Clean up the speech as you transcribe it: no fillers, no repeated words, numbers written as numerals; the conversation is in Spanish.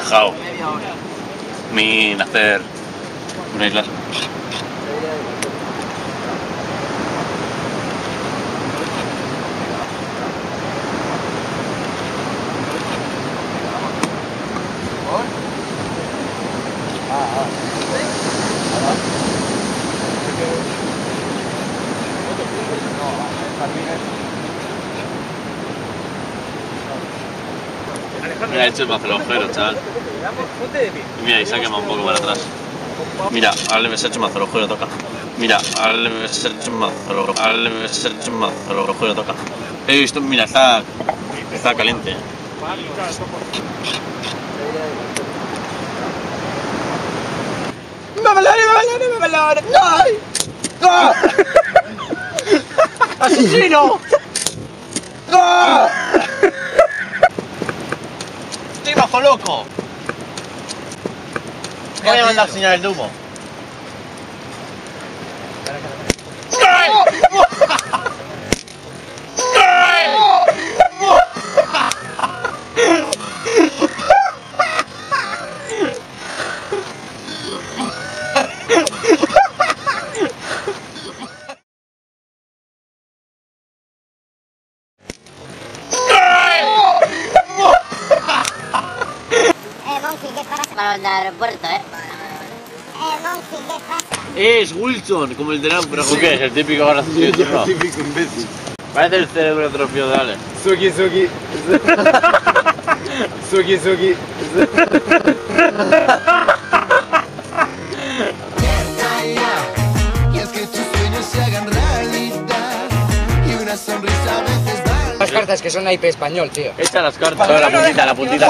Jao. Mi nacer. Una isla. Mira, he hecho el mazalojero, chaval. Y mira, y se ha quemado un poco para atrás. Mira, ahora le he hecho mazalojero, toca. Mira, ahora le he hecho mazalojero, ahora le he hecho mazalojero, toca. He visto, mira, está caliente. ¡No! ¡Asesino! ¡No! ¡Estoy bajo loco! Voy a mandar señales de humo. Monkey, ¿qué pasa? Para el aeropuerto, Monkey, ¿qué pasa? Es Wilson, como el de Náufrago. ¿Tú qué es? El típico gracioso. El típico imbécil. Parece el cerebro atrofiado de Ale. Suki, Suki. Suki, Suki. Y es que tus sueños se hagan realidad y una sonrisa a veces da. Las cartas que son IP español, tío. Echa las cartas. La puntita, la puntita.